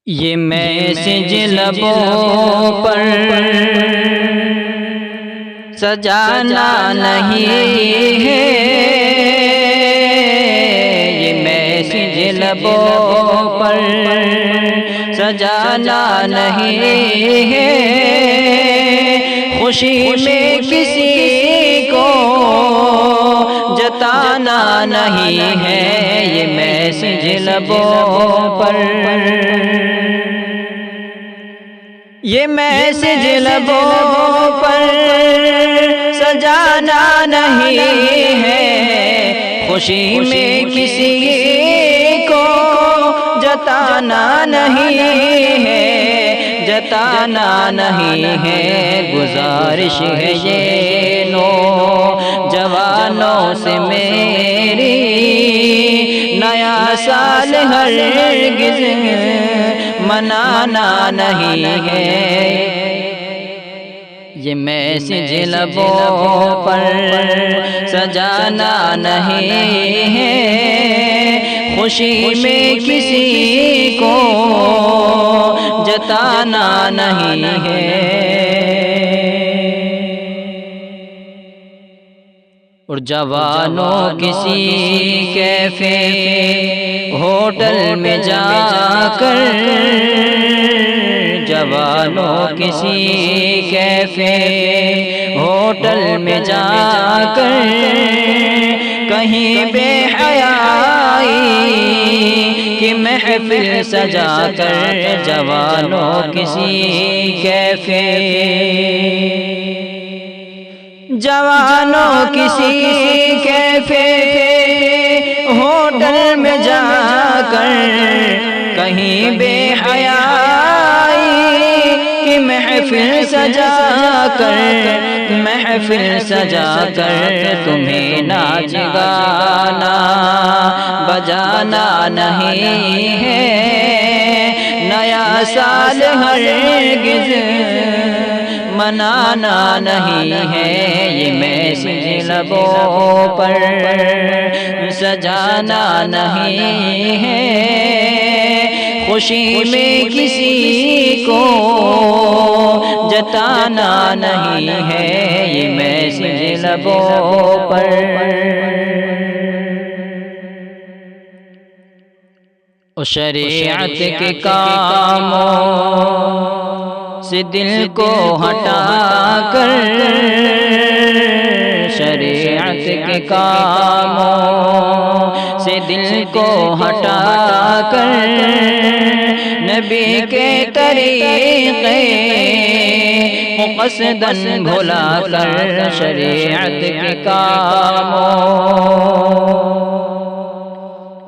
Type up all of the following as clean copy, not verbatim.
یہ میسج لبوں پر سجانا نہیں ہے، یہ میسج لبوں پر سجانا نہیں ہے، خوشی میں کسی کو جتانا نہیں ہے، یہ میسج لبوں پر، یہ میسج لبوں پر سجانا نہیں ہے، خوشی میں کسی کو جتانا نہیں ہے، جتانا نہیں ہے، گزارش ہے یہ نوجوانوں سے میری، نیا سال ہرگز منانا نہیں ہے، یہ میسج لبوں پر سجانا نہیں ہے، خوشی میں کسی کو جتانا نہیں ہے، اور جوانوں کسی کیفے ہوٹل میں جا کر، جوانوں کسی کیفے ہوٹل میں جا کر، کہیں بے حیائی کی محفل سجا کر، جوانوں کسی کیفے، جوانوں کسی کیفے ہوٹل میں جا کر، کہیں بے حیائی کی محفل سجا کر، محفل سجا کر، تمہیں ناچ گانا بجانا نہیں ہے، نیا سال ہرگز منانا نہیں ہے، یہ میسج لبوں پر سجانا نہیں ہے، خوشی میں کسی کو جتانا نہیں ہے، یہ میسج لبوں پر، شریعت کے کاموں سے دل کو ہٹا کر، شریعت کے کاموں سے دل کو ہٹا کر، نبی کے طریقے قصداً بھلا کر، شریعت کے کاموں،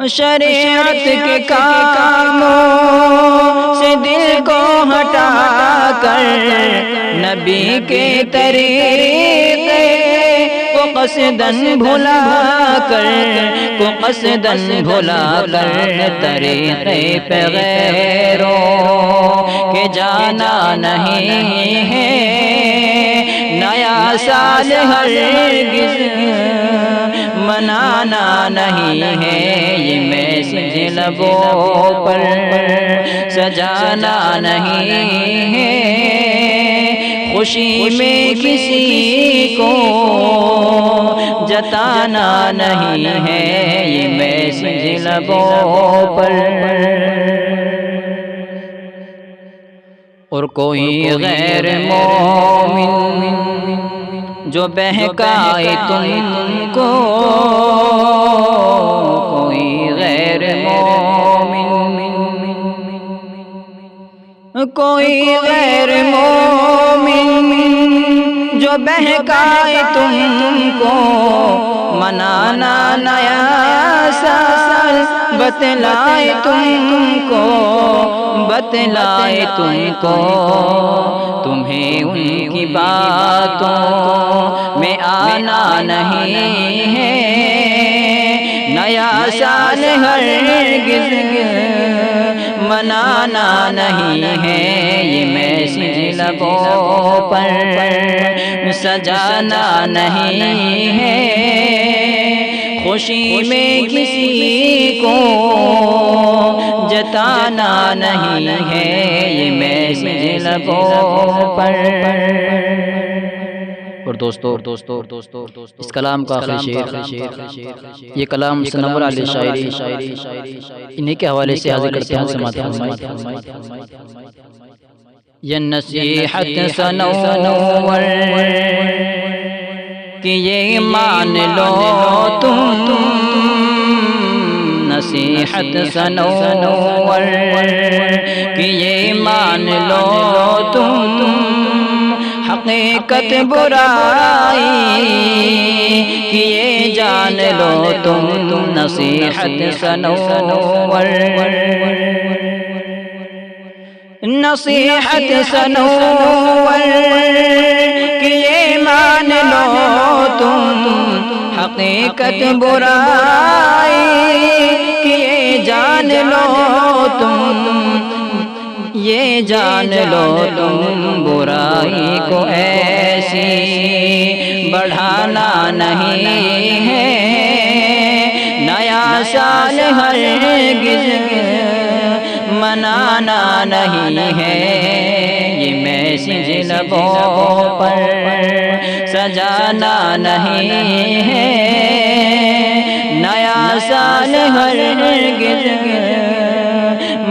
شریعت کے کاموں سے دل کو ہٹا کر، نبی کے طریقے کو قصداً بھلا کر، کو قصداً بھلا کر، طریقے پہ غیروں کے جانا نہیں ہے، نیا سال ہرگز منانا نہیں ہے، یہ میسج لبوں پر سجانا نہیں ہے، خوشی میں کسی کو جتانا نہیں ہے، یہ میسج لبوں پر، اور کوئی غیر مومن جو بہکائے تم کو، کوئی غیر مومن، کوئی غیر مومن جو بہکائے تم کو، منانا نیا سال بتلائے تم کو، بتلائے تم کو، تمہیں ان کی باتوں میں آنا نہیں ہے، نیا سال ہرگز منانا نہیں ہے، یہ میسج لبوں پر سجانا نہیں ہے، خوشی میں کسی کو جتانا نہیں ہے یہ میسج لبوں پر۔ اور دوستو اس کلام کا آخری شعر، یہ کلام سنور علی شاعری انہی کے حوالے سے حاضر کرتے ہیں، سماعت فرمائیں۔ یہ نصیحت سنور کہ یہ مان لو تم، نصیحت سنور کہ یہ مان لو تم، حقیقت برائی کہ یہ جان لو تم، نصیحت سنور، نصیحت سنور کہ یہ مان لو تم، حقیقت برائی کہ یہ جان لو تم، یہ جان لو تم برائی کو ایسی بڑھانا نہیں ہے، نیا سال ہرگز منانا نہیں ہے، یہ میسج لبوں پر سجانا نہیں ہے، نیا سال ہرگز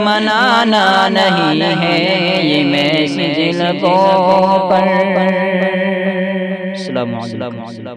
منانا نہیں ہے، یہ میسج لبوں پر۔ السلام علیکم۔